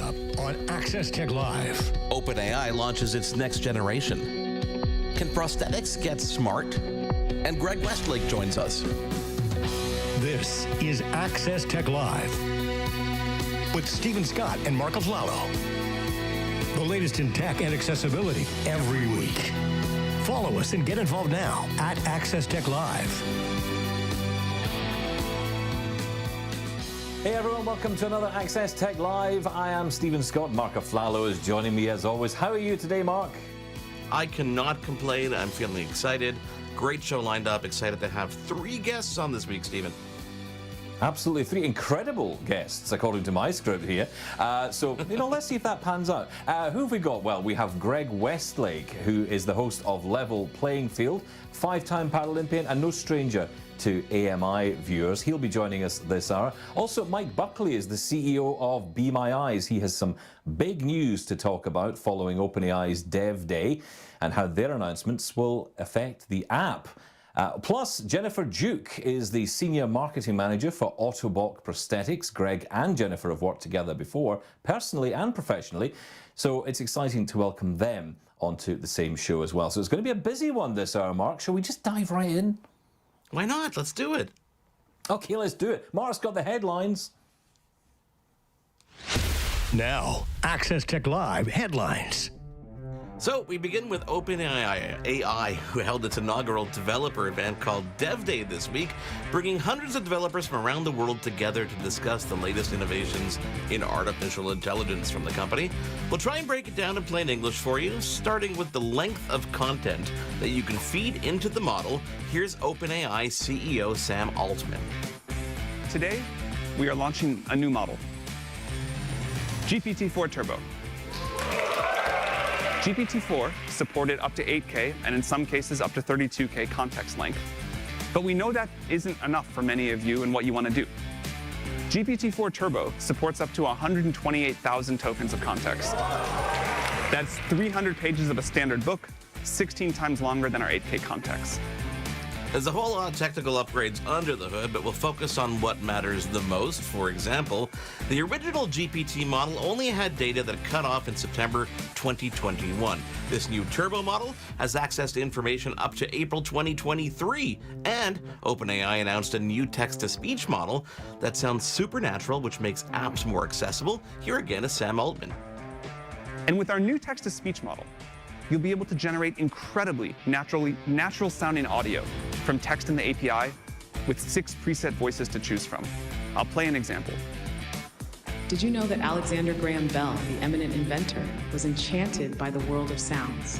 up on Access Tech Live. OpenAI launches its next generation. Can prosthetics get smart? And Greg Westlake joins us. This is Access Tech Live with Stephen Scott and Marc Aflalo. The latest in tech and accessibility every week. Follow us and get involved now at Access Tech Live. Hey everyone, welcome to another Access Tech Live. I am Stephen Scott. Marc Aflalo is joining me as always. How are you today, Marc? I cannot complain. I'm feeling excited. Great show lined up. Excited to have 3 guests on this week, Stephen. Absolutely, 3 incredible guests, according to my script here. So, let's see if that pans out. Who have we got? Well, we have Greg Westlake, who is the host of Level Playing Field, 5-time Paralympian and no stranger to AMI viewers. He'll be joining us this hour. Also, Mike Buckley is the CEO of Be My Eyes. He has some big news to talk about following OpenAI's Dev Day and how their announcements will affect the app. Plus, Jennifer Duke is the Senior Marketing Manager for Autobot Prosthetics. Greg and Jennifer have worked together before, personally and professionally, so it's exciting to welcome them onto the same show as well. So it's going to be a busy one this hour, Marc. Shall we just dive right in? Why not? Let's do it. Okay, let's do it. Marc's got the headlines. Now, Access Tech Live headlines. So we begin with OpenAI, who held its inaugural developer event called Dev Day this week, bringing hundreds of developers from around the world together to discuss the latest innovations in artificial intelligence from the company. We'll try and break it down in plain English for you, starting with the length of content that you can feed into the model. Here's OpenAI CEO Sam Altman. Today, we are launching a new model, GPT-4 Turbo. GPT-4 supported up to 8K and in some cases up to 32K context length. But we know that isn't enough for many of you and what you want to do. GPT-4 Turbo supports up to 128,000 tokens of context. That's 300 pages of a standard book, 16 times longer than our 8K context. There's a whole lot of technical upgrades under the hood, but we'll focus on what matters the most. For example, the original GPT model only had data that cut off in September 2021. This new turbo model has access to information up to April 2023. And OpenAI announced a new text-to-speech model that sounds supernatural, which makes apps more accessible. Here again is Sam Altman. And with our new text-to-speech model, you'll be able to generate incredibly natural-sounding audio from text in the API with 6 preset voices to choose from. I'll play an example. Did you know that Alexander Graham Bell, the eminent inventor, was enchanted by the world of sounds?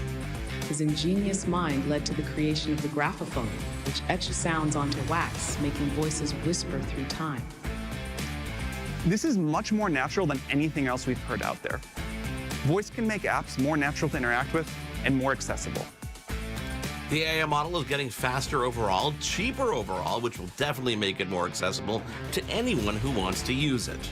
His ingenious mind led to the creation of the graphophone, which etches sounds onto wax, making voices whisper through time. This is much more natural than anything else we've heard out there. Voice can make apps more natural to interact with and more accessible. The AI model is getting faster overall, cheaper overall, which will definitely make it more accessible to anyone who wants to use it.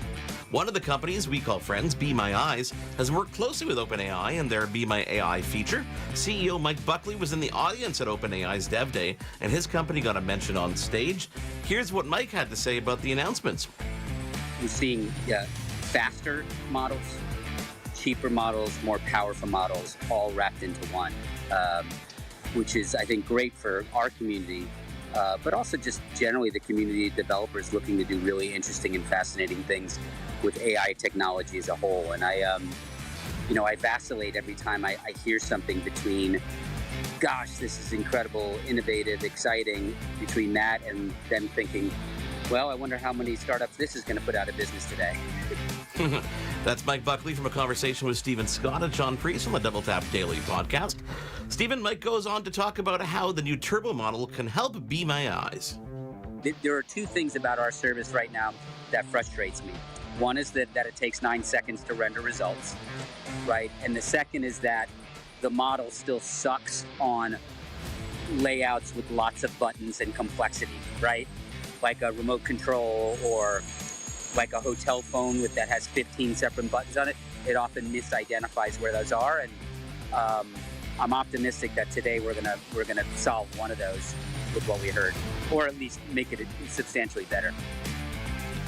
One of the companies we call friends, Be My Eyes, has worked closely with OpenAI and their Be My AI feature. CEO Mike Buckley was in the audience at OpenAI's Dev Day, and his company got a mention on stage. Here's what Mike had to say about the announcements. We're seeing faster models, cheaper models, more powerful models, all wrapped into one, which is, I think, great for our community, but also just generally the community of developers looking to do really interesting and fascinating things with AI technology as a whole. And I vacillate every time I hear something between, gosh, this is incredible, innovative, exciting, between that and them thinking, well, I wonder how many startups this is going to put out of business today. That's Mike Buckley from a conversation with Stephen Scott and John Priest on the Double Tap Daily podcast. Mike goes on to talk about how the new turbo model can help Be My Eyes. There are 2 things about our service right now that frustrates me. One is that it takes 9 seconds to render results, right? And the second is that the model still sucks on layouts with lots of buttons and complexity, right? Like a remote control or like a hotel phone that has 15 separate buttons on it. It often misidentifies where those are, and I'm optimistic that today we're gonna solve one of those with what we heard, or at least make it substantially better.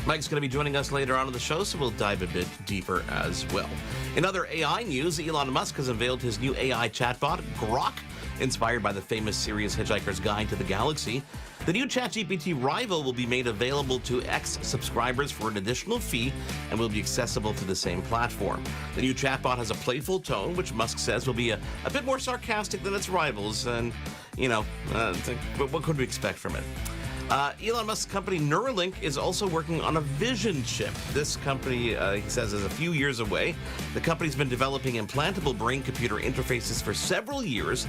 Mike's going to be joining us later on in the show, so we'll dive a bit deeper as well. In other AI news, Elon Musk has unveiled his new AI chatbot, Grok, inspired by the famous series Hitchhiker's Guide to the Galaxy. The new ChatGPT rival will be made available to X subscribers for an additional fee and will be accessible through the same platform. The new chatbot has a playful tone, which Musk says will be a bit more sarcastic than its rivals, and, what could we expect from it? Elon Musk's company Neuralink is also working on a vision chip. This company, he says, is a few years away. The company's been developing implantable brain-computer interfaces for several years,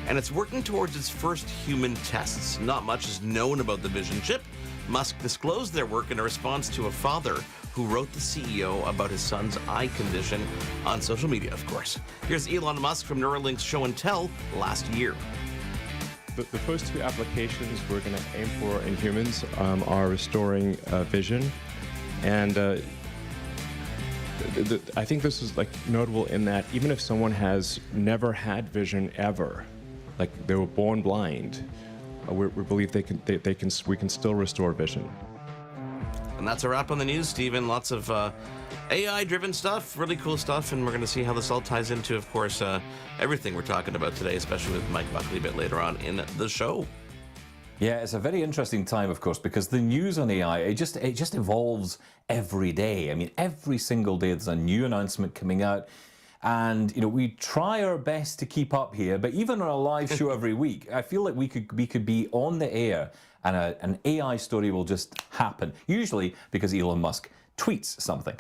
and it's working towards its first human tests. Not much is known about the vision chip. Musk disclosed their work in a response to a father who wrote the CEO about his son's eye condition on social media, of course. Here's Elon Musk from Neuralink's show and tell last year. The first two applications we're going to aim for in humans are restoring vision, and I think this is notable in that even if someone has never had vision ever, like they were born blind, we believe we can still restore vision. And that's a wrap on the news, Stephen. Lots of AI-driven stuff, really cool stuff, and we're going to see how this all ties into, of course, everything we're talking about today, especially with Mike Buckley a bit later on in the show. Yeah, it's a very interesting time, of course, because the news on AI, it just evolves every day. I mean, every single day there's a new announcement coming out. And, we try our best to keep up here, but even on a live show every week, I feel like we could be on the air and an AI story will just happen, usually because Elon Musk tweets something,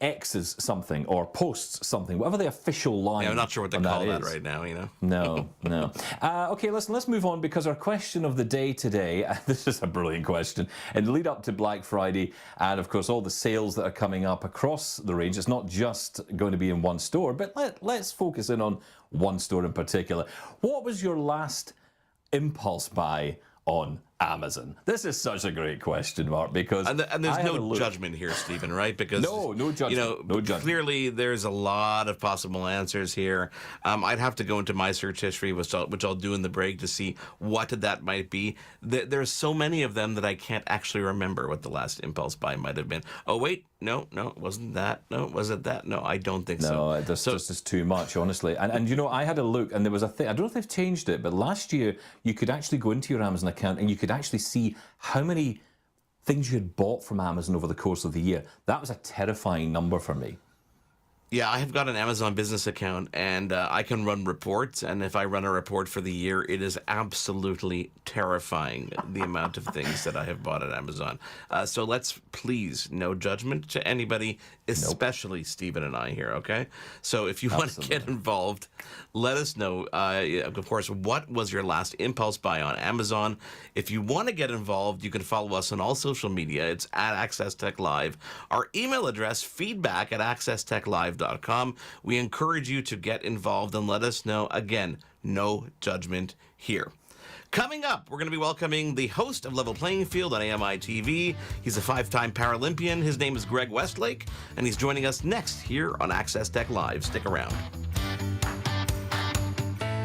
X's something, or posts something, whatever the official line. Yeah, I'm not sure what they call that right now, No. Okay, listen, let's move on, because our question of the day today, this is a brilliant question, in the lead up to Black Friday, and of course all the sales that are coming up across the range. It's not just going to be in one store, but let's focus in on one store in particular. What was your last impulse buy on Amazon? This is such a great question, Mark, because and there's no judgment here, Stephen, right? Because no judgment. No judgment. Clearly there's a lot of possible answers here. I'd have to go into my search history, which I'll do in the break, to see what that might be. There's so many of them that I can't actually remember what the last impulse buy might have been. Oh wait, no, it wasn't that. No, was it that? No, I don't think so. No, this is too much, honestly. And I had a look, and there was a thing. I don't know if they've changed it, but last year you could actually go into your Amazon account and you could actually see how many things you had bought from Amazon over the course of the year. That was a terrifying number for me. Yeah, I have got an Amazon business account, and I can run reports, and if I run a report for the year, it is absolutely terrifying, the amount of things that I have bought at Amazon. So let's please, no judgment to anybody, especially Stephen and I here, okay? So if you want to get involved, let us know, of course, what was your last impulse buy on Amazon. If you want to get involved, you can follow us on all social media. It's at Access Tech Live. Our email address, feedback@accesstechlive.com. We encourage you to get involved and let us know. Again, no judgment here. Coming up, we're going to be welcoming the host of Level Playing Field on AMI TV. He's a 5-time Paralympian. His name is Greg Westlake, and he's joining us next here on Access Tech Live. Stick around.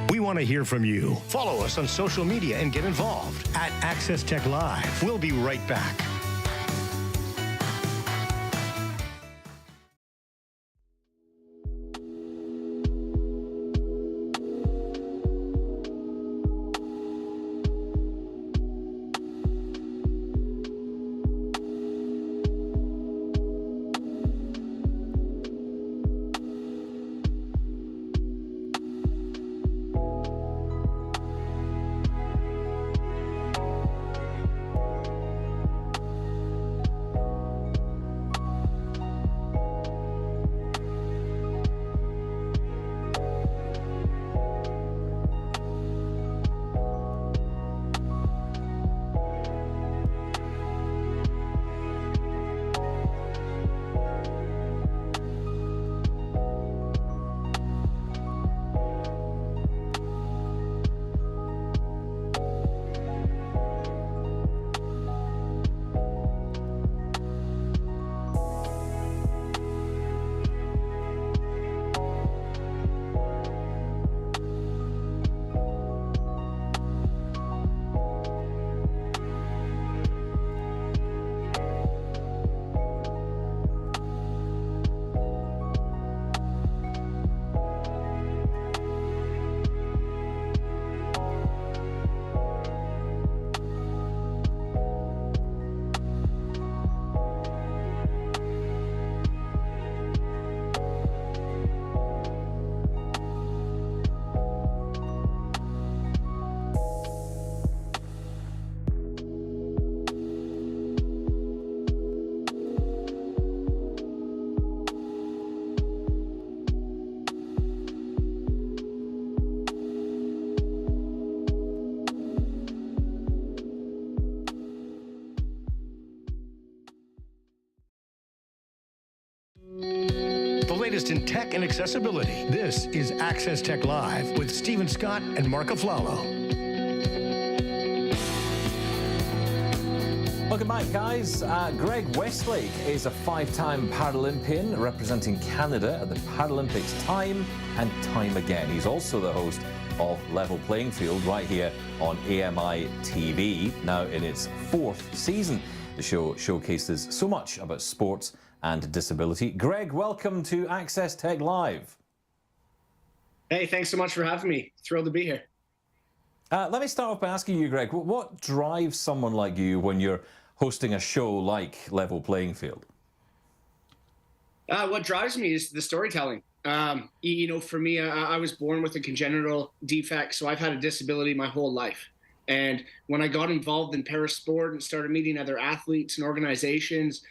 We want to hear from you. Follow us on social media and get involved at Access Tech Live. We'll be right back. latest in tech and accessibility. This is Access Tech Live with Stephen Scott and Marc Aflalo. Welcome back, guys. Greg Westlake is a 5-time Paralympian representing Canada at the Paralympics time and time again. He's also the host of Level Playing Field right here on AMI TV, now in its 4th season. The show showcases so much about sports and disability. Greg, welcome to Access Tech Live. Hey, thanks so much for having me. Thrilled to be here. Let me start off by asking you, Greg, what drives someone like you when you're hosting a show like Level Playing Field? What drives me is the storytelling. For me, I was born with a congenital defect, so I've had a disability my whole life. And when I got involved in parasport and started meeting other athletes and organizations,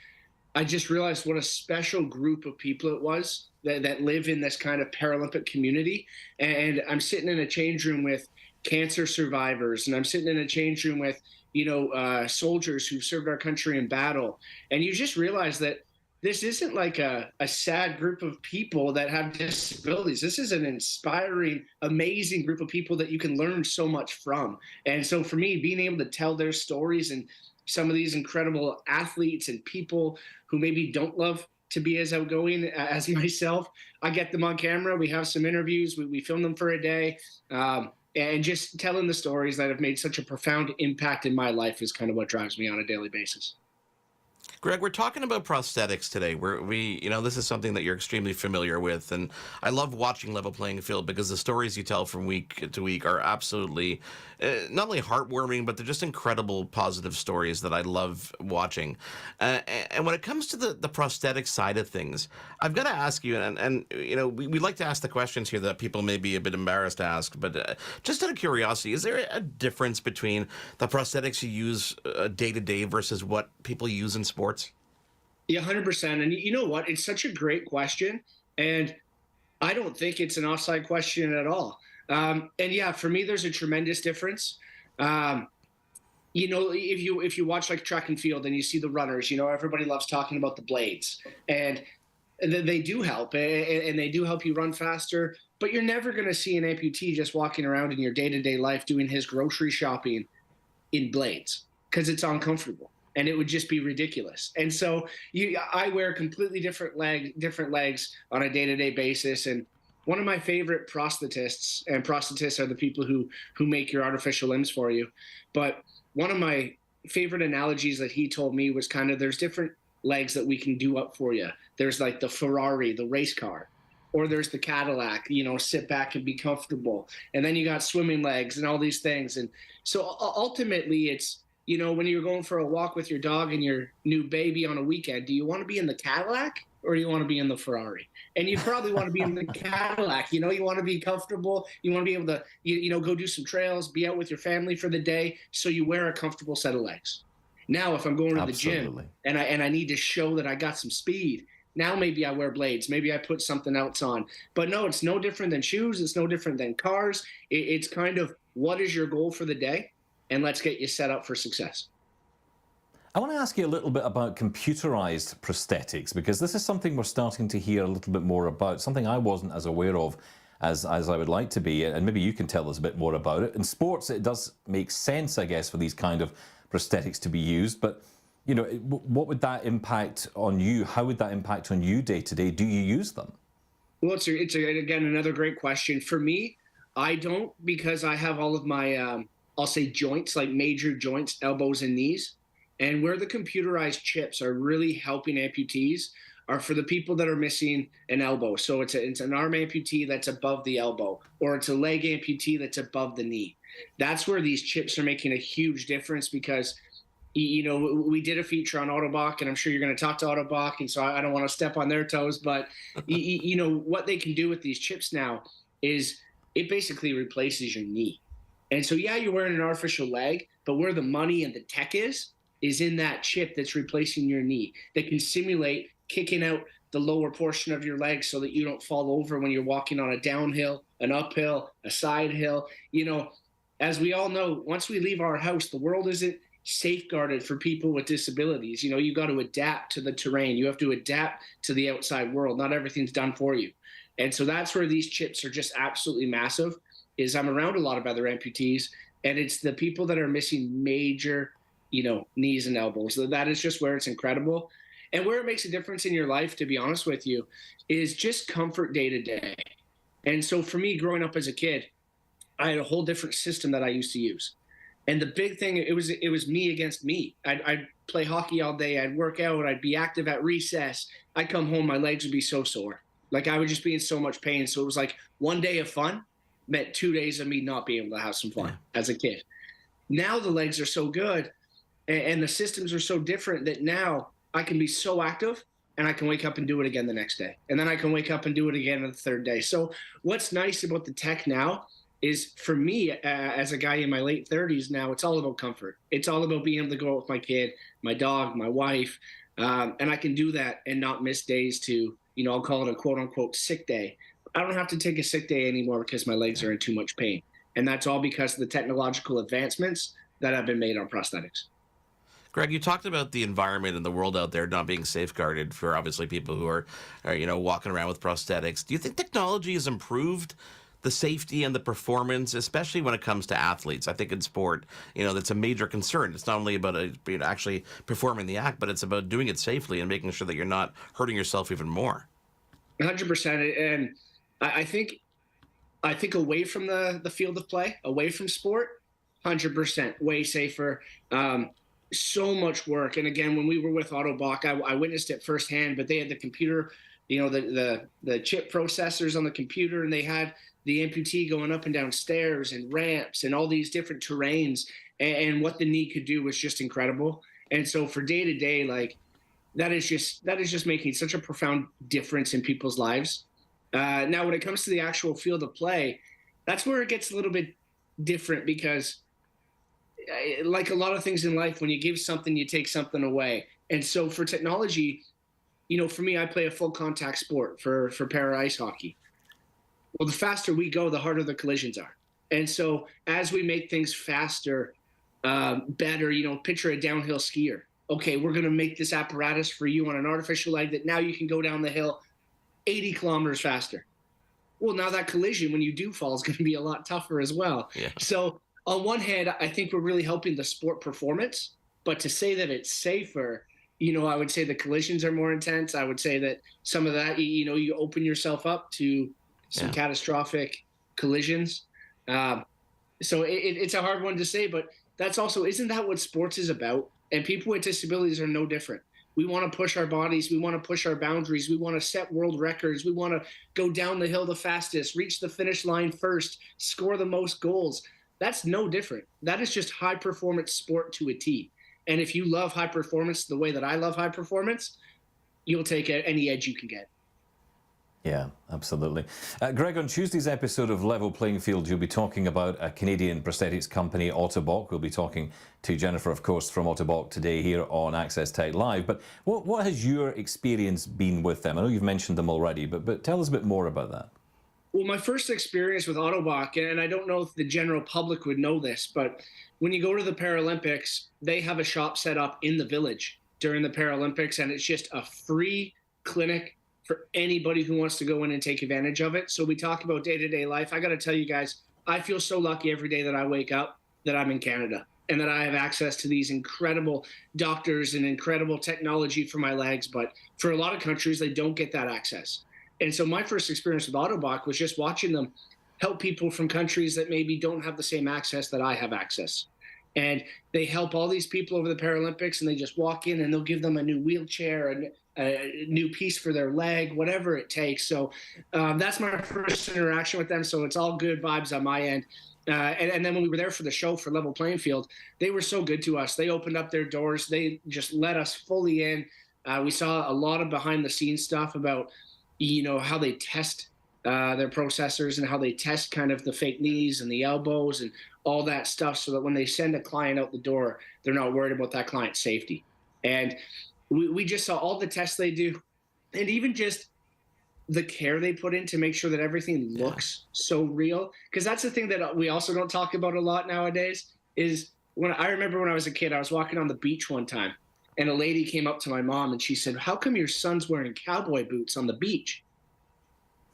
I just realized what a special group of people it was that live in this kind of Paralympic community. And I'm sitting in a change room with cancer survivors, and I'm sitting in a change room with, soldiers who've served our country in battle. And you just realize that this isn't like a sad group of people that have disabilities. This is an inspiring, amazing group of people that you can learn so much from. And so for me, being able to tell their stories and some of these incredible athletes and people who maybe don't love to be as outgoing as myself, I get them on camera. We have some interviews. We film them for a day. And just telling the stories that have made such a profound impact in my life is kind of what drives me on a daily basis. Greg, we're talking about prosthetics today. This is something that you're extremely familiar with, and I love watching Level Playing Field because the stories you tell from week to week are absolutely not only heartwarming, but they're just incredible, positive stories that I love watching. And when it comes to the prosthetic side of things, I've got to ask you, and we like to ask the questions here that people may be a bit embarrassed to ask, but just out of curiosity, is there a difference between the prosthetics you use day to day versus what people use in sports? Yeah, 100%. And you know what? It's such a great question. And I don't think it's an offside question at all. And yeah, for me, there's a tremendous difference. If you watch like track and field and you see the runners, everybody loves talking about the blades. And they do help. And they do help you run faster. But you're never going to see an amputee just walking around in your day-to-day life doing his grocery shopping in blades because it's uncomfortable. And it would just be ridiculous. And so I wear completely different legs on a day-to-day basis. And one of my favorite prosthetists, and prosthetists are the people who make your artificial limbs for you. But one of my favorite analogies that he told me was kind of there's different legs that we can do up for you. There's like the Ferrari, the race car, or there's the Cadillac, sit back and be comfortable. And then you got swimming legs and all these things. And so ultimately it's, when you're going for a walk with your dog and your new baby on a weekend, do you want to be in the Cadillac or do you want to be in the Ferrari? And you probably want to be in the Cadillac. You want to be comfortable. You want to be able to, go do some trails, be out with your family for the day. So you wear a comfortable set of legs. Now, if I'm going to the gym and I need to show that I got some speed, now maybe I wear blades. Maybe I put something else on. But no, it's no different than shoes. It's no different than cars. It's kind of what is your goal for the day? And let's get you set up for success. I want to ask you a little bit about computerized prosthetics, because this is something we're starting to hear a little bit more about, something I wasn't as aware of as I would like to be, and maybe you can tell us a bit more about it. In sports, it does make sense, I guess, for these kind of prosthetics to be used, but what would that impact on you? How would that impact on you day to day? Do you use them? Well, it's again, another great question. For me, I don't, because I have all of my I'll say joints, like major joints, elbows and knees. And where the computerized chips are really helping amputees are for the people that are missing an elbow. So it's an arm amputee that's above the elbow, or it's a leg amputee that's above the knee. That's where these chips are making a huge difference because, we did a feature on Autobach, and I'm sure you're going to talk to Autobach, and so I don't want to step on their toes, but, what they can do with these chips now is it basically replaces your knee. And so, yeah, you're wearing an artificial leg, but where the money and the tech is in that chip that's replacing your knee that can simulate kicking out the lower portion of your leg so that you don't fall over when you're walking on a downhill, an uphill, a side hill. As we all know, once we leave our house, the world isn't safeguarded for people with disabilities. You know, you got to adapt to the terrain. You have to adapt to the outside world. Not everything's done for you. And so that's where these chips are just absolutely massive, is I'm around a lot of other amputees, and it's the people that are missing major, you know, knees and elbows. That is just where it's incredible. And where it makes a difference in your life, to be honest with you, is just comfort day to day. And so for me, growing up as a kid, I had a whole different system that I used to use. And the big thing, it was me against me. I'd play hockey all day. I'd work out. I'd be active at recess. I'd come home, my legs would be so sore. Like I would just be in so much pain. So it was like one day of fun meant 2 days of me not being able to have some fun as a kid. Now the legs are so good and the systems are so different that now I can be so active and I can wake up and do it again the next day. And then I can wake up and do it again the third day. So what's nice about the tech now is, for me, as a guy in my late 30s now, it's all about comfort. It's all about being able to go out with my kid, my dog, my wife, and I can do that and not miss days to, you know, I'll call it a quote unquote sick day. I don't have to take a sick day anymore because my legs are in too much pain. And that's all because of the technological advancements that have been made on prosthetics. Greg, you talked about the environment and the world out there not being safeguarded for obviously people who are you know, walking around with prosthetics. Do you think technology has improved the safety and the performance, especially when it comes to athletes? I think in sport, you know, that's a major concern. It's not only about you know, actually performing the act, but it's about doing it safely and making sure that you're not hurting yourself even more. 100%. And I think away from the field of play, away from sport, 100% way safer. So much work. And again, when we were with Autobach, I witnessed it firsthand, but they had the computer, you know, the chip processors on the computer, and they had the amputee going up and down stairs and ramps and all these different terrains, and what the knee could do was just incredible. And so for day to day, like that is just making such a profound difference in people's lives. Now, when it comes to the actual field of play, that's where it gets a little bit different, because like a lot of things in life, when you give something, you take something away. And so for technology, you know, for me, I play a full contact sport for para ice hockey. Well, the faster we go, the harder the collisions are. And so as we make things faster, better, you know, picture a downhill skier. Okay, we're going to make this apparatus for you on an artificial leg that now you can go down the hill 80 kilometers faster. Well, now that collision, when you do fall, is going to be a lot tougher as well. Yeah. So on one hand, I think we're really helping the sport performance, but to say that it's safer, you know, I would say the collisions are more intense. I would say that some of that, you know, you open yourself up to some catastrophic collisions. So it's a hard one to say, but that's also, isn't that what sports is about? And people with disabilities are no different. We want to push our bodies. We want to push our boundaries. We want to set world records. We want to go down the hill the fastest, reach the finish line first, score the most goals. That's no different. That is just high performance sport to a T. And if you love high performance the way that I love high performance, you'll take any edge you can get. Yeah, absolutely. Greg, on Tuesday's episode of Level Playing Field, you'll be talking about a Canadian prosthetics company, Autobach. We'll be talking to Jennifer, of course, from Autobach today here on Access Tech Live. But what has your experience been with them? I know you've mentioned them already, but tell us a bit more about that. Well, my first experience with Autobach, and I don't know if the general public would know this, but when you go to the Paralympics, they have a shop set up in the village during the Paralympics, and it's just a free clinic for anybody who wants to go in and take advantage of it. So we talk about day-to-day life. I got to tell you guys, I feel so lucky every day that I wake up that I'm in Canada and that I have access to these incredible doctors and incredible technology for my legs. But for a lot of countries, they don't get that access. And so my first experience with Autobach was just watching them help people from countries that maybe don't have the same access that I have access. And they help all these people over the Paralympics, and they just walk in and they'll give them a new wheelchair and a new piece for their leg, whatever it takes. So that's my first interaction with them. So it's all good vibes on my end. And then when we were there for the show for Level Playing Field, they were so good to us. They opened up their doors. They just let us fully in. We saw a lot of behind the scenes stuff about, you know, how they test their processors and how they test kind of the fake knees and the elbows and all that stuff, so that when they send a client out the door, they're not worried about that client's safety. And we just saw all the tests they do, and even just the care they put in to make sure that everything looks so real. Because that's the thing that we also don't talk about a lot nowadays, is when I remember when I was a kid, I was walking on the beach one time, and a lady came up to my mom and she said, "How come your son's wearing cowboy boots on the beach?"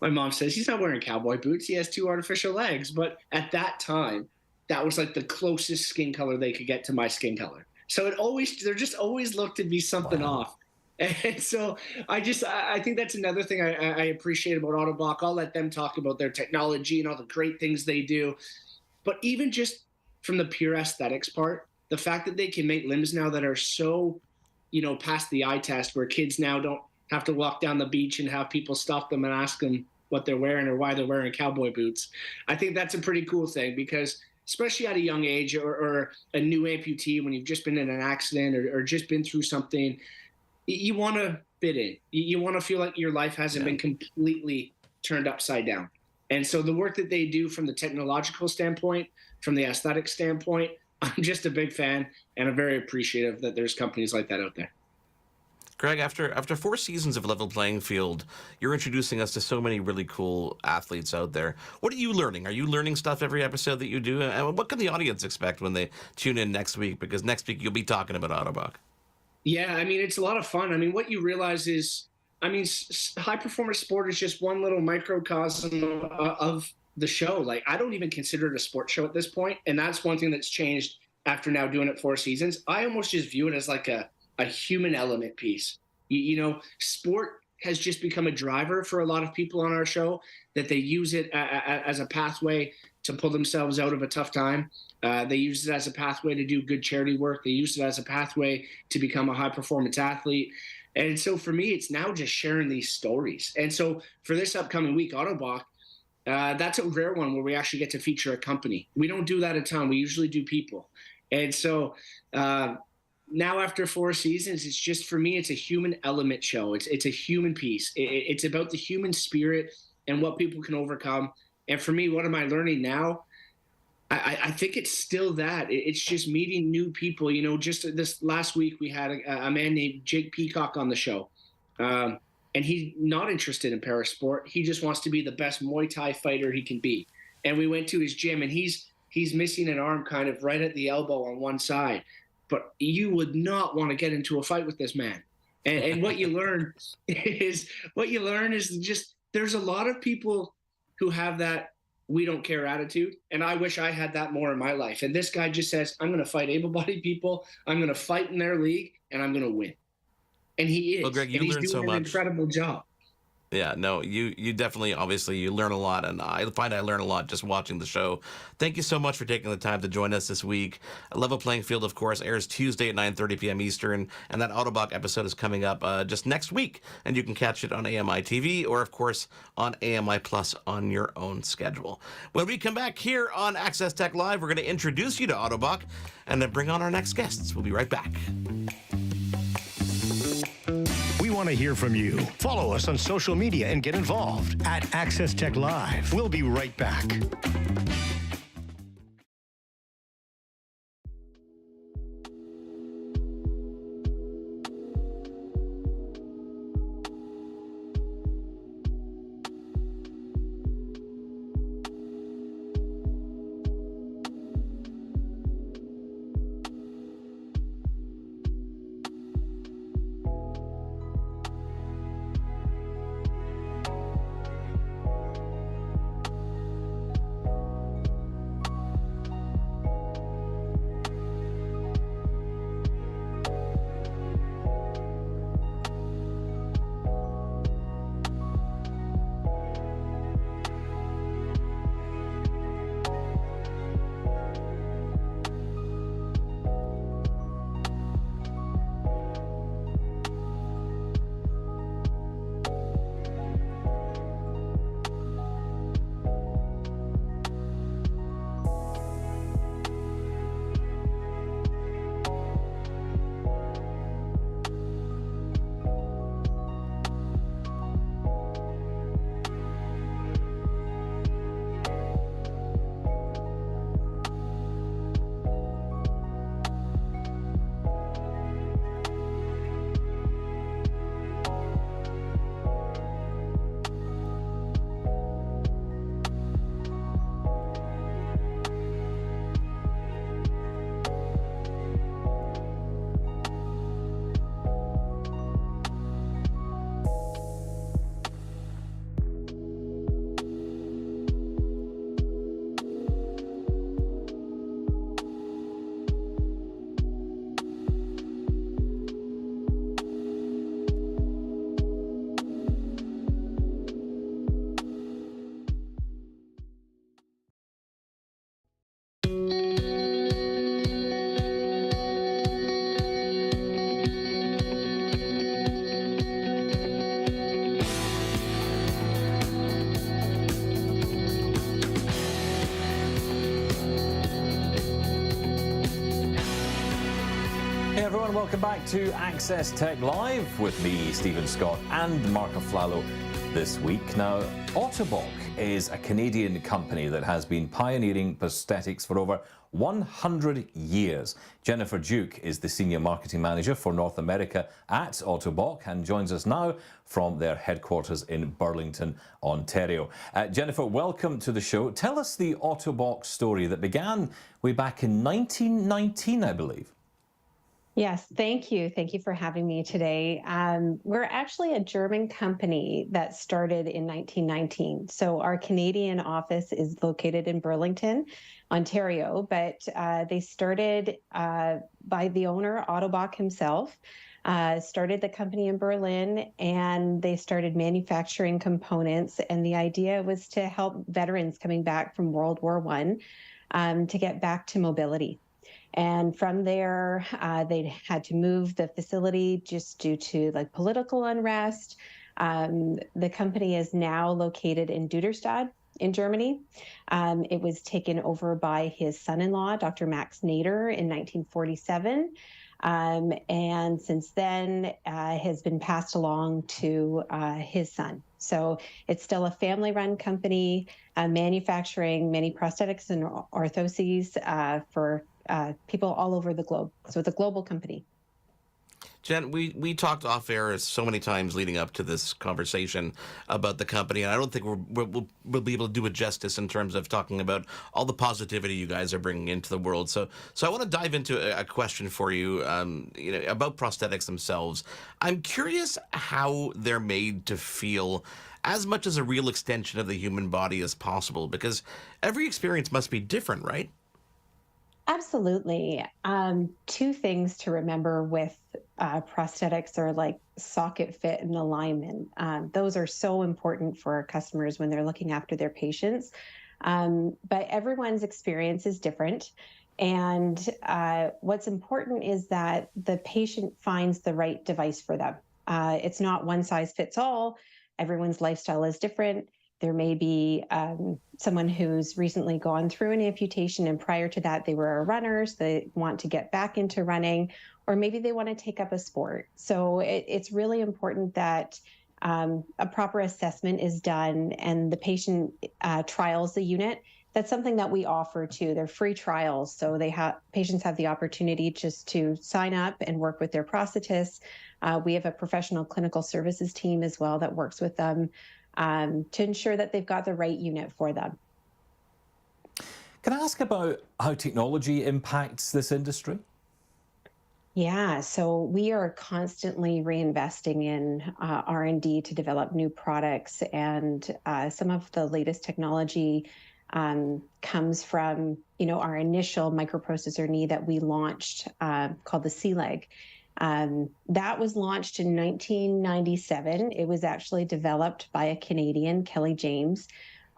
My mom says, "He's not wearing cowboy boots. He has 2 artificial legs." But at that time, that was like the closest skin color they could get to my skin color. So there just always looked to be something off. And so I think that's another thing I appreciate about Autobach. I'll let them talk about their technology and all the great things they do. But even just from the pure aesthetics part, the fact that they can make limbs now that are so, past the eye test, where kids now don't have to walk down the beach and have people stop them and ask them what they're wearing or why they're wearing cowboy boots. I think that's a pretty cool thing, because especially at a young age, or a new amputee, when you've just been in an accident or just been through something, you want to fit in. You want to feel like your life hasn't been completely turned upside down. And so the work that they do from the technological standpoint, from the aesthetic standpoint, I'm just a big fan, and I'm very appreciative that there's companies like that out there. Greg, after 4 seasons of Level Playing Field, you're introducing us to so many really cool athletes out there. What are you learning? Are you learning stuff every episode that you do? And what can the audience expect when they tune in next week? Because next week you'll be talking about Autobach. Yeah, I mean, it's a lot of fun. I mean, what you realize is, high performance sport is just one little microcosm of the show. Like, I don't even consider it a sports show at this point. And that's one thing that's changed after now doing it 4 seasons. I almost just view it as like a human element piece. Sport has just become a driver for a lot of people on our show, that they use it as a pathway to pull themselves out of a tough time. They use it as a pathway to do good charity work. They use it as a pathway to become a high-performance athlete. And so for me, it's now just sharing these stories. And so for this upcoming week, Autobach, that's a rare one where we actually get to feature a company. We don't do that a ton. We usually do people. And so now after 4 seasons, it's just, for me, it's a human element show. It's a human piece. It's about the human spirit and what people can overcome. And for me, what am I learning now? I think it's still that. It's just meeting new people. Just this last week, we had a man named Jake Peacock on the show. And he's not interested in parasport. He just wants to be the best Muay Thai fighter he can be. And we went to his gym, and he's missing an arm kind of right at the elbow on one side. But you would not want to get into a fight with this man. And what you learn is just, there's a lot of people who have that we don't care attitude. And I wish I had that more in my life. And this guy just says, I'm going to fight able-bodied people. I'm going to fight in their league, and I'm going to win. And he is. Well, Greg, you and he's learned doing so an much. incredible job. Yeah, no, you definitely, obviously, you learn a lot, and I find I learn a lot just watching the show. Thank you so much for taking the time to join us this week. Level Playing Field, of course, airs Tuesday at 9:30 p.m. Eastern, and that Autobach episode is coming up just next week, and you can catch it on AMI TV or, of course, on AMI Plus on your own schedule. When we come back here on Access Tech Live, we're going to introduce you to Autobach and then bring on our next guests. We'll be right back. We want to hear from you. Follow us on social media and get involved at Access Tech Live. We'll be right back. and welcome back to Access Tech Live with me, Stephen Scott, and Marc Aflalo this week. Now, Autoboc is a Canadian company that has been pioneering prosthetics for over 100 years. Jennifer Duke is the Senior Marketing Manager for North America at Autoboc and joins us now from their headquarters in Burlington, Ontario. Jennifer, welcome to the show. Tell us the Autoboc story that began way back in 1919, I believe. Yes, thank you. Thank you for having me today. We're actually a German company that started in 1919. So our Canadian office is located in Burlington, Ontario, but they started by the owner, Autoboc himself, started the company in Berlin, and they started manufacturing components. And the idea was to help veterans coming back from World War I to get back to mobility. And from there, they had to move the facility just due to like political unrest. The company is now located in Duderstadt in Germany. It was taken over by his son-in-law, Dr. Max Nader, in 1947. And since then has been passed along to his son. So it's still a family-run company, manufacturing many prosthetics and orthoses for people all over the globe. So it's a global company. Jen, we talked off air so many times leading up to this conversation about the company, and I don't think we'll be able to do it justice in terms of talking about all the positivity you guys are bringing into the world. So I want to dive into a question for you, about prosthetics themselves. I'm curious how they're made to feel as much as a real extension of the human body as possible, because every experience must be different, right? Absolutely. Two things to remember with prosthetics are like socket fit and alignment. Those are so important for our customers when they're looking after their patients. But everyone's experience is different. And what's important is that the patient finds the right device for them. It's not one size fits all. Everyone's lifestyle is different. There may be someone who's recently gone through an amputation, and prior to that, they were a runner, so they want to get back into running, or maybe they want to take up a sport. So it's really important that a proper assessment is done and the patient trials the unit. That's something that we offer too. They're free trials, so patients have the opportunity just to sign up and work with their prosthetist. We have a professional clinical services team as well that works with them to ensure that they've got the right unit for them. Can I ask about how technology impacts this industry? Yeah, so we are constantly reinvesting in R&D to develop new products, and some of the latest technology comes from, our initial microprocessor knee that we launched called the C-Leg. That was launched in 1997. It was actually developed by a Canadian, Kelly James.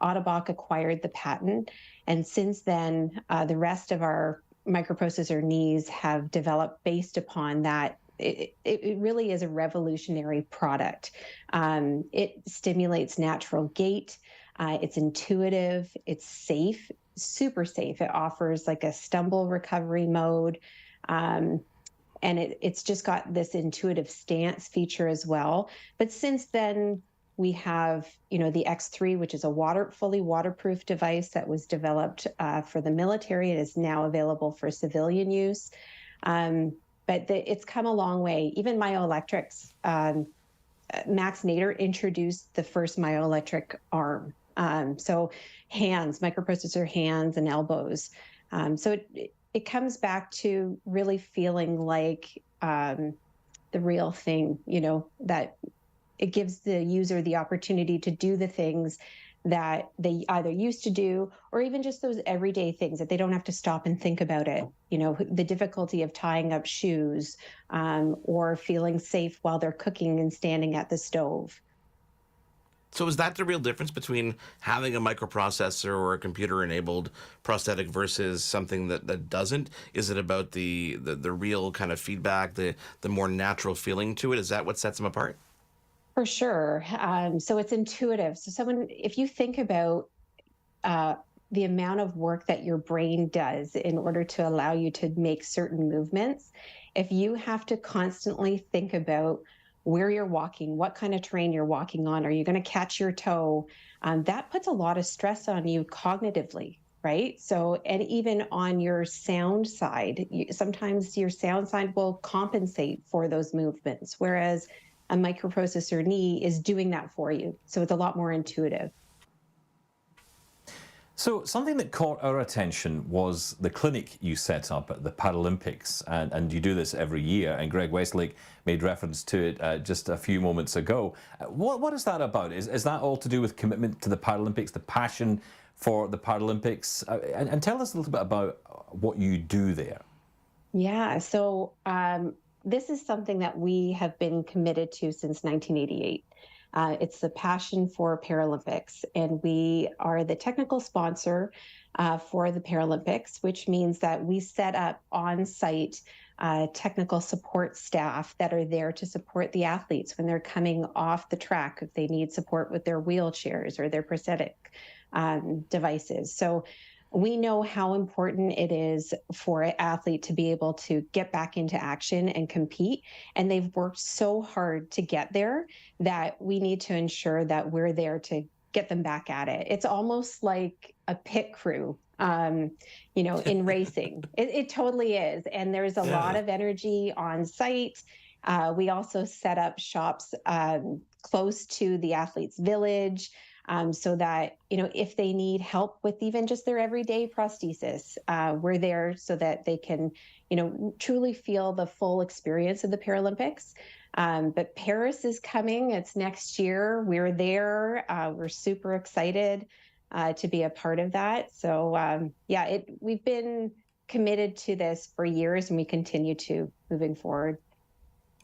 Autoboc acquired the patent, and since then, the rest of our microprocessor knees have developed based upon that. It really is a revolutionary product. It stimulates natural gait. It's intuitive. It's safe, super safe. It offers like a stumble recovery mode. And it's just got this intuitive stance feature as well. But since then, we have, the X3, which is a fully waterproof device that was developed for the military. It is now available for civilian use. But it's come a long way. Even myoelectrics. Max Nader introduced the first myoelectric arm. So hands, microprocessor hands and elbows. So it comes back to really feeling like the real thing, that it gives the user the opportunity to do the things that they either used to do, or even just those everyday things that they don't have to stop and think about it. The difficulty of tying up shoes or feeling safe while they're cooking and standing at the stove. So is that the real difference between having a microprocessor or a computer-enabled prosthetic versus something that doesn't? Is it about the real kind of feedback, the more natural feeling to it? Is that what sets them apart? For sure. So it's intuitive. So if you think about the amount of work that your brain does in order to allow you to make certain movements, if you have to constantly think about where you're walking, what kind of terrain you're walking on, are you going to catch your toe? That puts a lot of stress on you cognitively, right? So, and even on your sound side, sometimes your sound side will compensate for those movements, whereas a microprocessor knee is doing that for you. So it's a lot more intuitive. So something that caught our attention was the clinic you set up at the Paralympics, and you do this every year, and Greg Westlake made reference to it just a few moments ago. What is that about? Is that all to do with commitment to the Paralympics, the passion for the Paralympics? And tell us a little bit about what you do there. Yeah, so this is something that we have been committed to since 1988. It's the Passion for Paralympics, and we are the technical sponsor for the Paralympics, which means that we set up on-site technical support staff that are there to support the athletes when they're coming off the track, if they need support with their wheelchairs or their prosthetic devices. So we know how important it is for an athlete to be able to get back into action and compete. And they've worked so hard to get there that we need to ensure that we're there to get them back at it. It's almost like a pit crew, in racing. It totally is. And there's a lot of energy on site. We also set up shops close to the athletes' village. So that, if they need help with even just their everyday prosthesis, we're there so that they can, truly feel the full experience of the Paralympics. But Paris is coming. It's next year. We're there. We're super excited to be a part of that. So, we've been committed to this for years, and we continue to moving forward.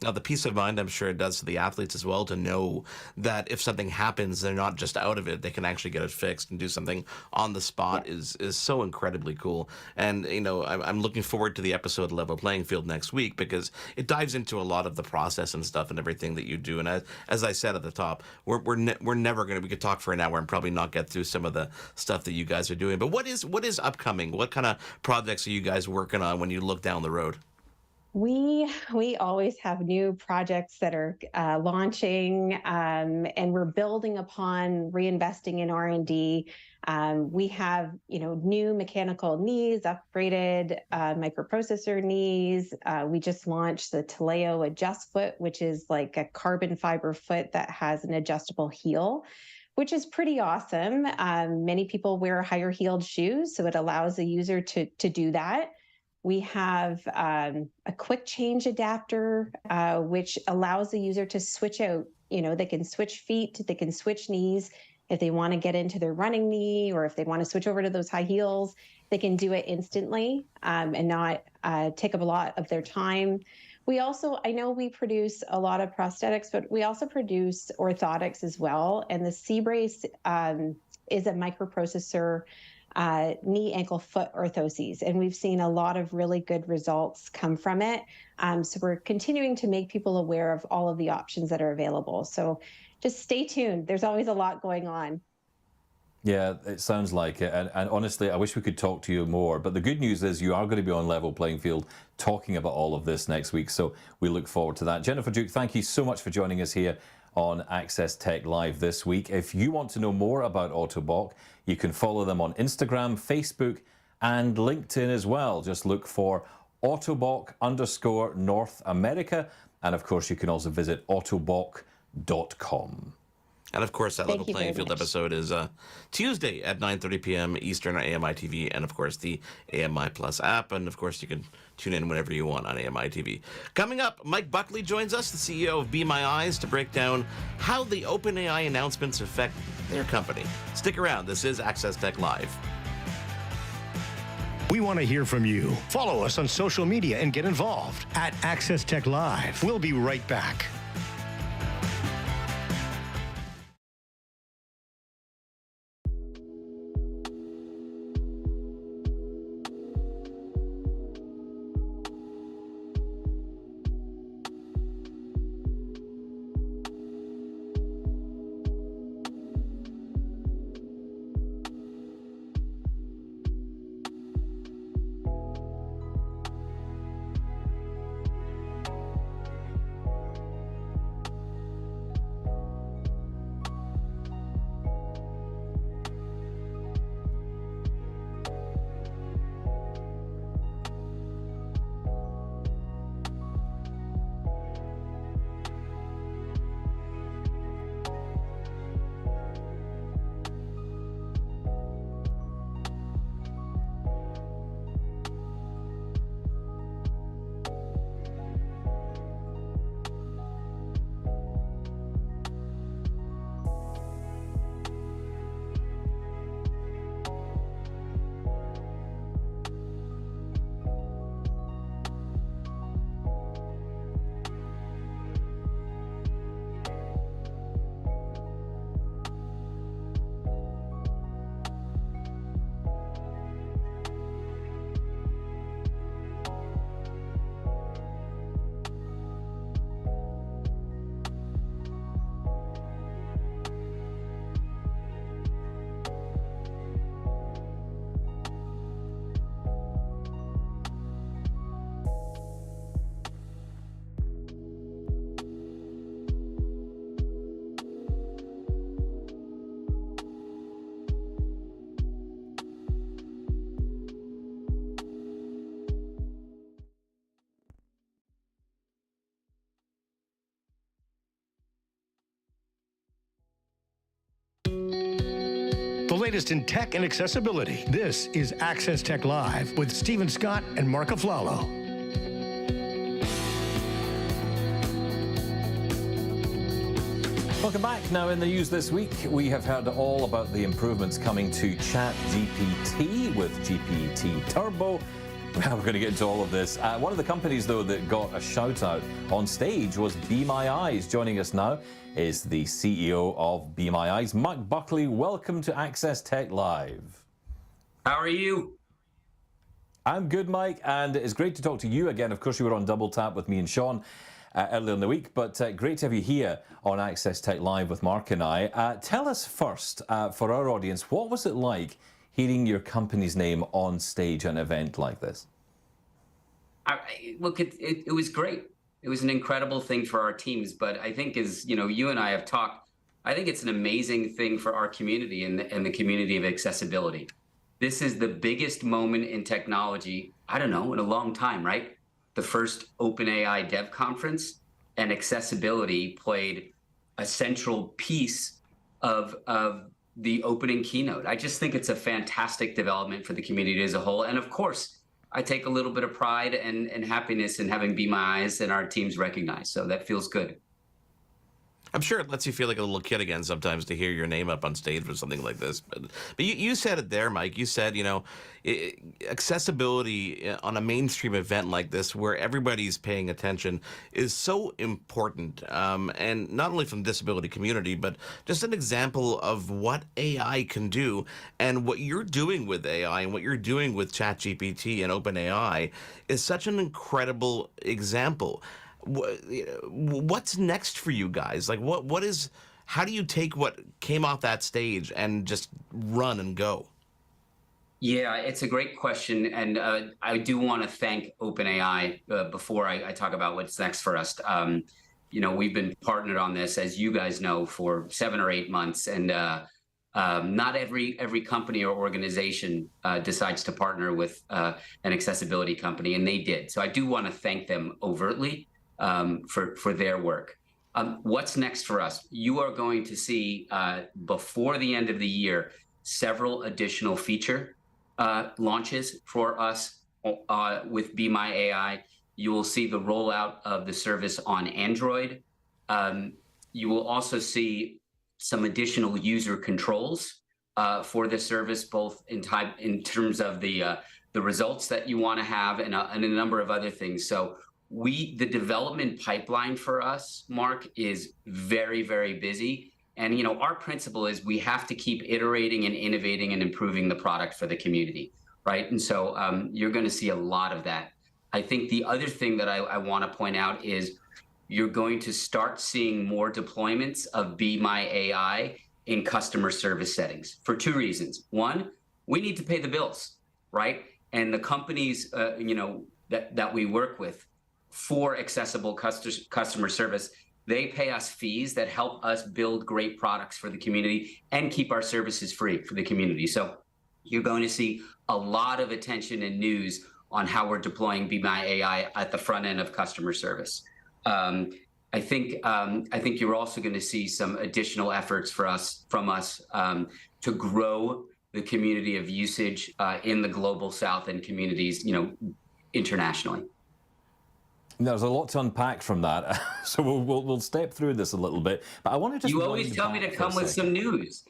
Now, the peace of mind I'm sure it does to the athletes as well, to know that if something happens, they're not just out of it, they can actually get it fixed and do something on the spot is so incredibly cool. And, I'm looking forward to the episode Level Playing Field next week, because it dives into a lot of the process and stuff and everything that you do. And as I said at the top, we're never going to, we could talk for an hour and probably not get through some of the stuff that you guys are doing. But what is upcoming? What kind of projects are you guys working on when you look down the road? We always have new projects that are launching, and we're building upon reinvesting in R&D. We have new mechanical knees, upgraded microprocessor knees. We just launched the Taleo Adjust Foot, which is like a carbon fiber foot that has an adjustable heel, which is pretty awesome. Many people wear higher heeled shoes, so it allows the user to do that. We have a quick change adapter, which allows the user to switch out. They can switch feet, they can switch knees. If they want to get into their running knee, or if they want to switch over to those high heels, they can do it instantly and not take up a lot of their time. I know we produce a lot of prosthetics, but we also produce orthotics as well. And the C-Brace is a microprocessor knee, ankle, foot orthoses. And we've seen a lot of really good results come from it. So we're continuing to make people aware of all of the options that are available. So just stay tuned. There's always a lot going on. Yeah, it sounds like it. And honestly, I wish we could talk to you more. But the good news is you are going to be on Level Playing Field talking about all of this next week. So we look forward to that. Jennifer Duke, thank you so much for joining us here on Access Tech Live this week. If you want to know more about Autobok, you can follow them on Instagram, Facebook, and LinkedIn as well. Just look for Autobok_North America. And of course, you can also visit autobok.com. And of course, that Level Playing Field episode is Tuesday at 9:30 p.m. Eastern on AMI TV, and of course the AMI Plus app. And of course, you can tune in whenever you want on AMI TV. Coming up, Mike Buckley joins us, the CEO of Be My Eyes, to break down how the OpenAI announcements affect their company. Stick around. This is Access Tech Live. We want to hear from you. Follow us on social media and get involved at Access Tech Live. We'll be right back. The latest in tech and accessibility. This is Access Tech Live with Stephen Scott and Marc Aflalo. Welcome back. Now in the news this week, we have heard all about the improvements coming to ChatGPT with GPT Turbo. Well, we're going to get into all of this. One of the companies, though, that got a shout-out on stage was Be My Eyes. Joining us now is the CEO of Be My Eyes, Marc Buckley. Welcome to Access Tech Live. How are you? I'm good, Mike, and it's great to talk to you again. Of course, you were on Double Tap with me and Sean earlier in the week, but great to have you here on Access Tech Live with Marc and I. Tell us first, for our audience, what was it like hearing your company's name on stage at an event like this? Look, it was great. It was an incredible thing for our teams, but I think as you and I have talked, I think it's an amazing thing for our community and the community of accessibility. This is the biggest moment in technology, I don't know, in a long time, right? The first OpenAI Dev Conference, and accessibility played a central piece of the opening keynote. I just think it's a fantastic development for the community as a whole. And of course, I take a little bit of pride and happiness in having Be My Eyes and our teams recognized. So that feels good. I'm sure it lets you feel like a little kid again sometimes to hear your name up on stage for something like this. But you said it there, Mike. You said, accessibility on a mainstream event like this where everybody's paying attention is so important. And not only from the disability community, but just an example of what AI can do and what you're doing with AI and what you're doing with ChatGPT and OpenAI is such an incredible example. What's next for you guys? Like, how do you take what came off that stage and just run and go? Yeah, it's a great question. And I do want to thank OpenAI before I talk about what's next for us. We've been partnered on this, as you guys know, for 7 or 8 months. And not every company or organization decides to partner with an accessibility company, and they did. So I do want to thank them overtly for their work. What's next for us? You are going to see before the end of the year several additional feature launches for us with Be My AI. You will see the rollout of the service on Android. You will also see some additional user controls for the service, both in terms of the results that you want to have and a number of other things. So the development pipeline for us, Marc, is very, very busy. And our principle is we have to keep iterating and innovating and improving the product for the community, right? And so you're going to see a lot of that. I think the other thing that I want to point out is you're going to start seeing more deployments of Be My AI in customer service settings for 2 reasons. One, we need to pay the bills, right? And the companies that we work with for accessible customer service, they pay us fees that help us build great products for the community and keep our services free for the community. So you're going to see a lot of attention and news on how we're deploying Be My AI at the front end of customer service. I think you're also going to see some additional efforts from us to grow the community of usage in the global South and communities, internationally. There's a lot to unpack from that, so we'll step through this a little bit. But I want to just. You always tell me to come with some news.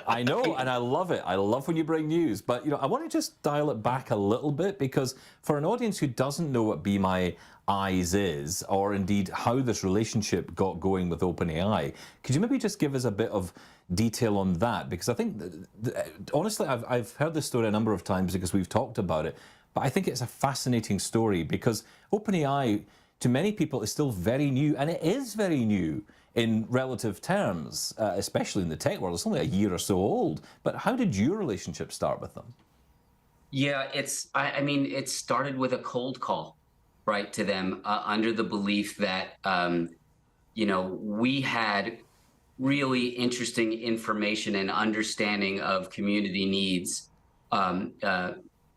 I know, and I love it. I love when you bring news. But I want to just dial it back a little bit, because for an audience who doesn't know what Be My Eyes is, or indeed how this relationship got going with OpenAI, could you maybe just give us a bit of detail on that? Because I think, honestly, I've heard this story a number of times because we've talked about it. But I think it's a fascinating story because OpenAI, to many people, is still very new, and it is very new in relative terms, especially in the tech world. It's only a year or so old. But how did your relationship start with them? Yeah, it started with a cold call, right, to them, under the belief that, we had really interesting information and understanding of community needs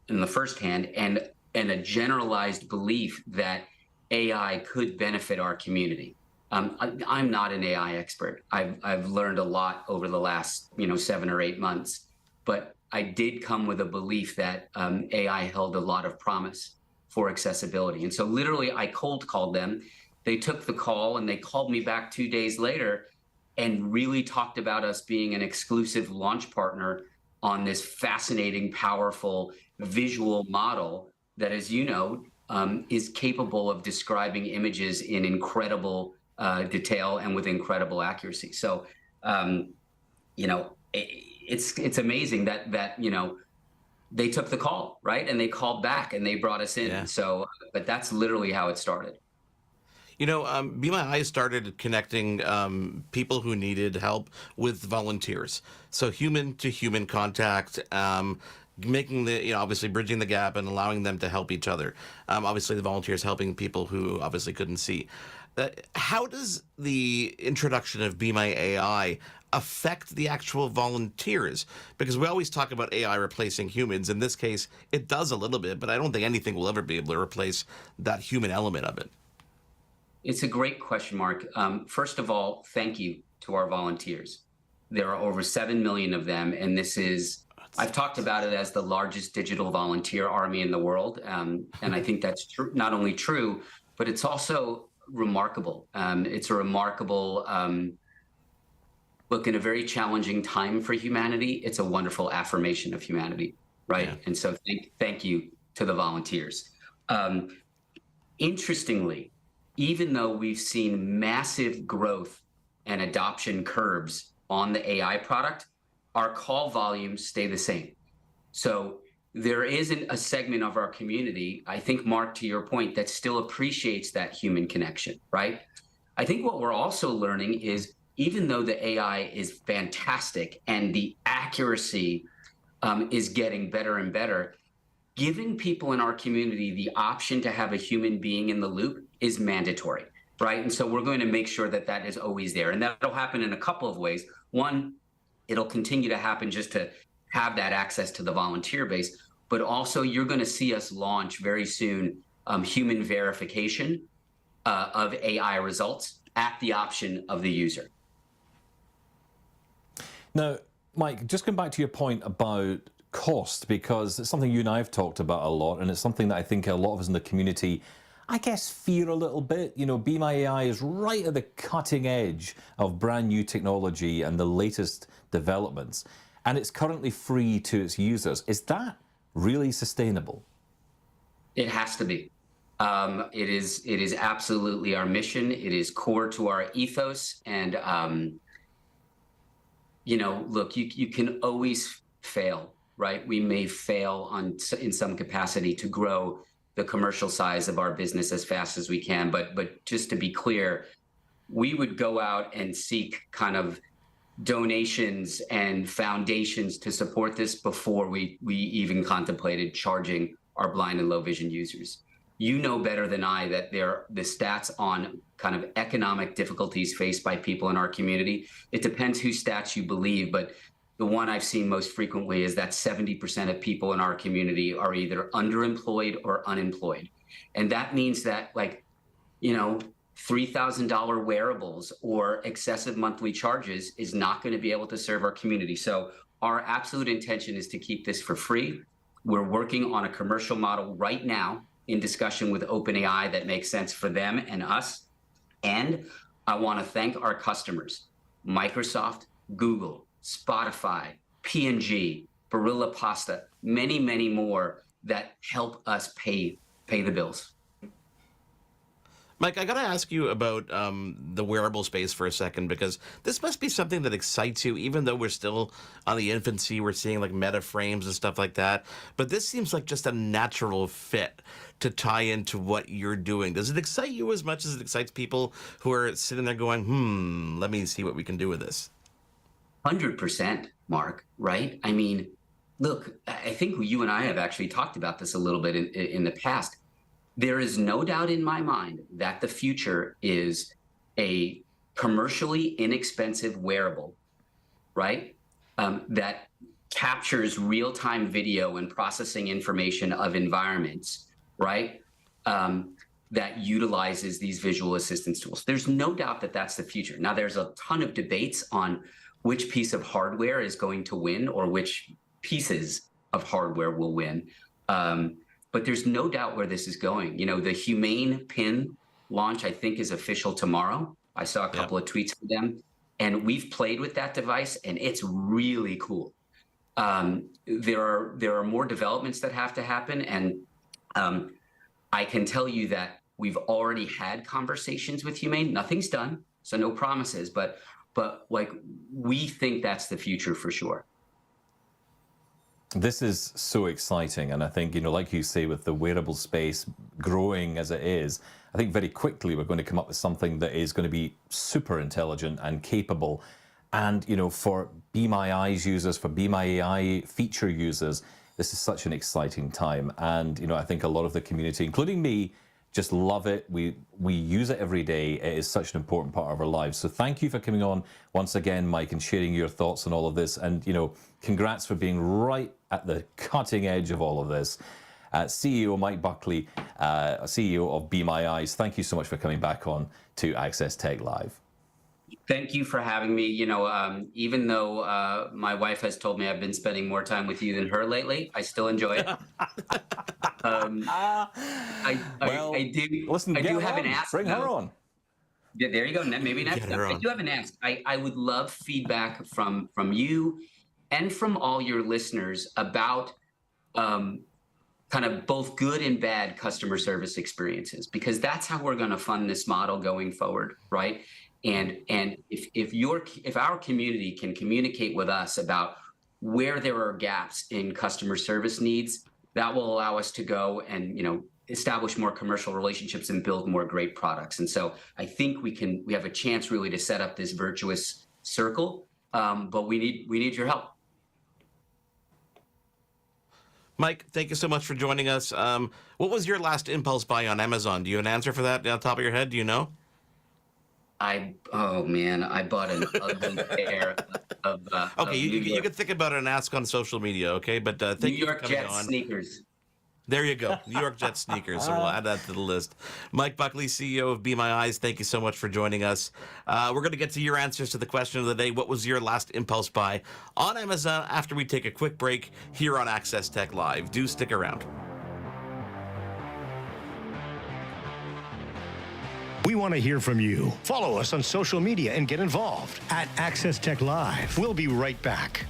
in the first hand, and a generalized belief that AI could benefit our community. I'm not an AI expert. I've learned a lot over the last 7 or 8 months, but I did come with a belief that AI held a lot of promise for accessibility. And so literally I cold called them. They took the call and they called me back 2 days later and really talked about us being an exclusive launch partner on this fascinating, powerful visual model that, as you know, is capable of describing images in incredible detail and with incredible accuracy. So, it's amazing that they took the call, right? And they called back and they brought us in. Yeah. So, but that's literally how it started. Be My Eyes started connecting people who needed help with volunteers. So human to human contact, making obviously bridging the gap and allowing them to help each other. Obviously the volunteers helping people who obviously couldn't see. How does the introduction of Be My AI affect the actual volunteers? Because we always talk about AI replacing humans. In this case, it does a little bit, but I don't think anything will ever be able to replace that human element of it. It's a great question, Mark. First of all, thank you to our volunteers. There are over 7 million of them, and I've talked about it as the largest digital volunteer army in the world, and I think that's true, not only true, but it's also remarkable. It's a remarkable look, in a very challenging time for humanity. It's a wonderful affirmation of humanity, right? Yeah. And so thank you to the volunteers. Interestingly, even though we've seen massive growth and adoption curves on the AI product, our call volumes stay the same. So there isn't a segment of our community, I think, Mark, to your point, that still appreciates that human connection, right? I think what we're also learning is, even though the AI is fantastic and the accuracy is getting better and better, giving people in our community the option to have a human being in the loop is mandatory, right? And so we're going to make sure that that is always there. And that'll happen in a couple of ways. One, it'll continue to happen just to have that access to the volunteer base, but also you're going to see us launch very soon human verification of AI results at the option of the user. Now, Mike, just come back to your point about cost, because it's something you and I have talked about a lot, and it's something that I think a lot of us in the community, I guess, fear a little bit. Be My AI is right at the cutting edge of brand new technology and the latest developments, and it's currently free to its users. Is that really sustainable? It has to be. It is absolutely our mission. It is core to our ethos. And, look, you can always fail, right? We may fail in some capacity to grow the commercial size of our business as fast as we can. But just to be clear, we would go out and seek kind of donations and foundations to support this before we even contemplated charging our blind and low vision users. You know better than I that the stats on kind of economic difficulties faced by people in our community, it depends whose stats you believe, but the one I've seen most frequently is that 70% of people in our community are either underemployed or unemployed. And that means that, $3,000 wearables or excessive monthly charges is not going to be able to serve our community. So our absolute intention is to keep this for free. We're working on a commercial model right now in discussion with OpenAI that makes sense for them and us. And I want to thank our customers, Microsoft, Google, Spotify, P&G, Barilla Pasta, many, many more that help us pay the bills. Mike, I got to ask you about the wearable space for a second, because this must be something that excites you, even though we're still on the infancy. We're seeing like meta frames and stuff like that. But this seems like just a natural fit to tie into what you're doing. Does it excite you as much as it excites people who are sitting there going, let me see what we can do with this? 100%, Mark, right? I mean, look, I think you and I have actually talked about this a little bit in the past. There is no doubt in my mind that the future is a commercially inexpensive wearable, right? That captures real-time video and processing information of environments, right? that utilizes these visual assistance tools. There's no doubt that that's the future. Now, there's a ton of debates on which piece of hardware is going to win or which pieces of hardware will win. But there's no doubt where this is going. You know, the Humane pin launch, I think, is official tomorrow. I saw a couple of tweets for them, and we've played with that device, and it's really cool. There are more developments that have to happen, and I can tell you that we've already had conversations with Humane. Nothing's done, so no promises, but like, we think that's the future for sure. This is so exciting, and I think, you know, like you say, with the wearable space growing as it is, I think very quickly we're going to come up with something that is going to be super intelligent and capable. And, you know, for Be My Eyes users, for Be My AI feature users, this is such an exciting time. And, you know, I think a lot of the community, including me, just love it. We use it every day. It is such an important part of our lives. So thank you for coming on once again, Mike, and sharing your thoughts on all of this. And, you know, congrats for being right at the cutting edge of all of this. CEO Mike Buckley, CEO of Be My Eyes, thank you so much for coming back on to Access Tech Live. Thank you for having me. You know, even though my wife has told me I've been spending more time with you than her lately, I still enjoy it. I do. Listen, I do have an ask. Bring her on. Yeah, there you go. Maybe next time. I do have an ask. I would love feedback from you and from all your listeners about kind of both good and bad customer service experiences, because that's how we're going to fund this model going forward, right? And if our community can communicate with us about where there are gaps in customer service needs, that will allow us to go and, you know, establish more commercial relationships and build more great products. And so I think we have a chance really to set up this virtuous circle, but we need your help. Mike, thank you so much for joining us. What was your last impulse buy on Amazon? Do you have an answer for that on top of your head? Do you know? Oh man, I bought an ugly pair of okay, you can think about it and ask on social media, okay? But thank you for coming Jet on. sneakers. There you go, New York Jet sneakers. So we'll add that to the list. Mike Buckley, CEO of Be My Eyes, thank you so much for joining us. We're going to get to your answers to the question of the day. What was your last impulse buy on Amazon after we take a quick break here on Access Tech Live? Do stick around. We want to hear from you. Follow us on social media and get involved at Access Tech Live. We'll be right back.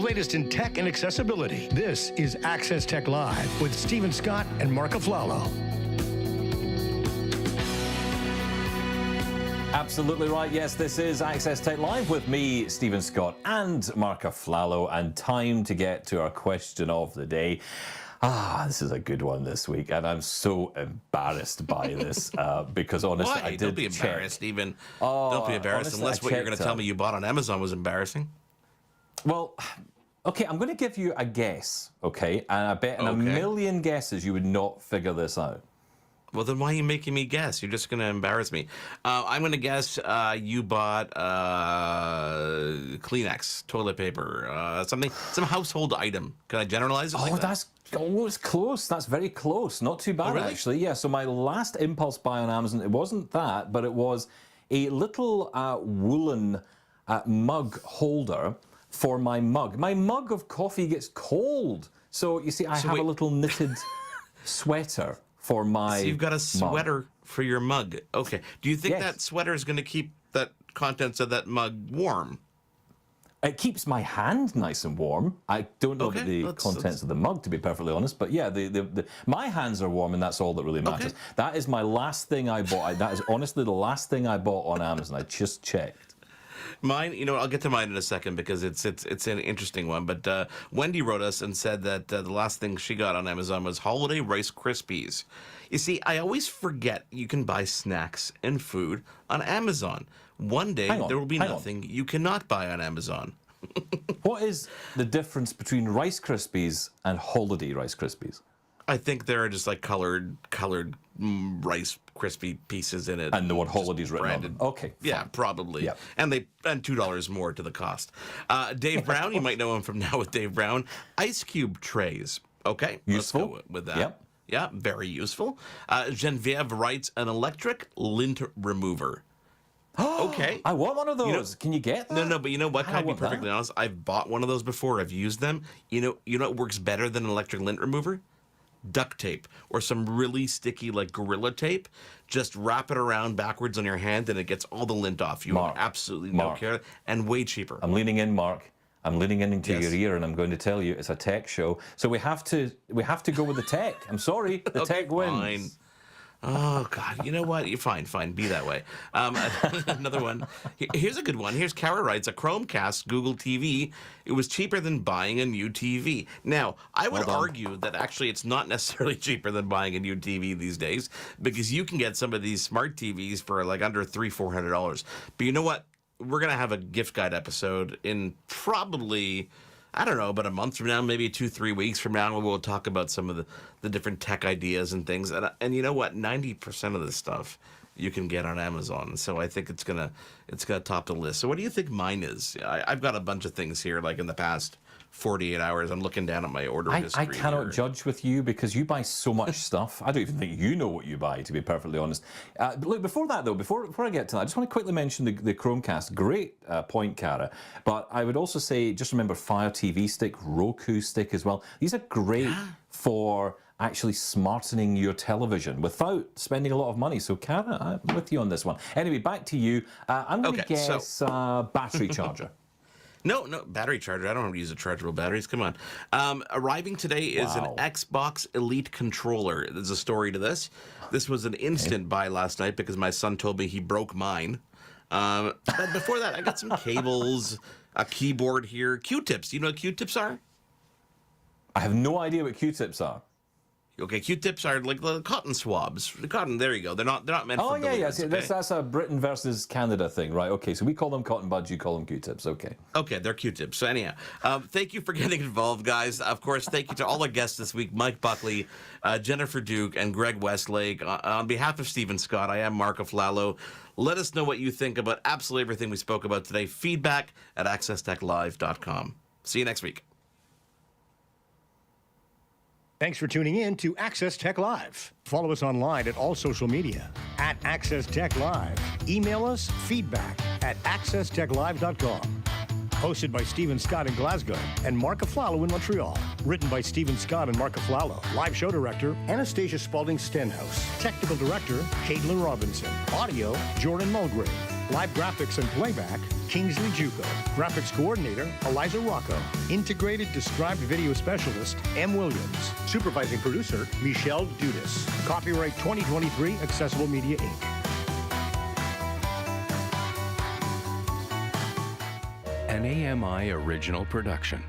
latest in tech and accessibility. This is Access Tech Live with Stephen Scott and Marc Aflalo. Absolutely right. Yes, this is Access Tech Live with me, Stephen Scott, and Marc Aflalo, and time to get to our question of the day. This is a good one this week, and I'm so embarrassed by this because honestly, Why? I did Don't be check. embarrassed, even. Don't be embarrassed, honestly, unless I what you're going to checked tell me you bought on Amazon was embarrassing. Well, okay, I'm going to give you a guess, okay? And I bet in a million guesses you would not figure this out. Well, then why are you making me guess? You're just going to embarrass me. I'm going to guess you bought Kleenex, toilet paper, some household item. Can I generalize it like that? That's almost close. That's very close. Not too bad, really? actually. Yeah, so my last impulse buy on Amazon, it wasn't that, but it was a little woolen mug holder for my mug. My mug of coffee gets cold. So, you see, I have a little knitted sweater for my So you've got a sweater for your mug. Okay. Do you think that sweater is going to keep the contents of that mug warm? It keeps my hand nice and warm. I don't know about the contents of the mug, to be perfectly honest, but yeah, my hands are warm, and that's all that really matters. That is my last thing I bought. That is honestly the last thing I bought on Amazon. I just checked. Mine, I'll get to mine in a second because it's an interesting one. But Wendy wrote us and said that the last thing she got on Amazon was holiday Rice Krispies. You see, I always forget you can buy snacks and food on Amazon. One day there will be nothing you cannot buy on Amazon. What is the difference between Rice Krispies and holiday Rice Krispies? I think there are just like colored Rice Krispie pieces in it, and the word holidays written on them. Okay, yeah, probably. Yep. And $2 more to the cost. Dave Brown, you might know him from Now with Dave Brown. Ice cube trays. Okay, useful. Let's go with that. Yep. Yeah, very useful. Genevieve writes an electric lint remover. Okay. I want one of those. Can you get that? No, but you know what? Can I be perfectly honest? I've bought one of those before. I've used them. You know what works better than an electric lint remover? Duct tape or some really sticky like Gorilla tape. Just wrap it around backwards on your hand and it gets all the lint off. You have absolutely no care, and way cheaper. I'm leaning in, Mark. I'm leaning into your ear, and I'm going to tell you it's a tech show. So we have to go with the tech. I'm sorry, the tech wins. Fine. Oh God! You know what? You're fine. Be that way. Another one. Here's a good one. Here's Kara writes a Chromecast Google TV. It was cheaper than buying a new TV. Now, I would argue that actually it's not necessarily cheaper than buying a new TV these days because you can get some of these smart TVs for like under $300-400. But you know what? We're gonna have a gift guide episode in probably, I don't know, about a month from now, maybe 2-3 weeks from now, we'll talk about some of the different tech ideas and things. And you know what? 90% of this stuff you can get on Amazon. So I think it's gonna top the list. So what do you think mine is? I've got a bunch of things here, like in the past 48 hours. I'm looking down at my order history. I cannot judge with you because you buy so much stuff. I don't even think you know what you buy, to be perfectly honest. But look, before that, though, before I get to that, I just want to quickly mention the Chromecast. Great point, Cara. But I would also say, just remember Fire TV Stick, Roku Stick as well. These are great for actually smartening your television without spending a lot of money. So, Cara, I'm with you on this one. Anyway, back to you. I'm going to guess battery charger. No, battery charger. I don't use rechargeable batteries. Come on. Arriving today is an Xbox Elite controller. There's a story to this. This was an instant buy last night because my son told me he broke mine. But before that, I got some cables, a keyboard here, Q-tips. You know what Q-tips are? I have no idea what Q-tips are. Okay, Q-tips are like the cotton swabs. The cotton, there you go. They're not meant for deliverance. See, that's a Britain versus Canada thing, right? Okay, so we call them cotton buds, you call them Q-tips. Okay, they're Q-tips. So anyhow, thank you for getting involved, guys. Of course, thank you to all our guests this week, Mike Buckley, Jennifer Duke, and Greg Westlake. On behalf of Stephen Scott, I am Marc Aflalo. Let us know what you think about absolutely everything we spoke about today. Feedback at accesstechlive.com. See you next week. Thanks for tuning in to Access Tech Live. Follow us online at all social media at Access Tech Live. Email us feedback at accesstechlive.com. Hosted by Stephen Scott in Glasgow and Marc Aflalo in Montreal. Written by Stephen Scott and Marc Aflalo. Live show director, Anastasia Spalding Stenhouse. Technical director, Caitlin Robinson. Audio, Jordan Mulgrave. Live graphics and playback, Kingsley Juco. Graphics coordinator, Eliza Rocco. Integrated described video specialist, M. Williams. Supervising producer, Michelle Dudas. Copyright 2023, Accessible Media, Inc. An AMI original production.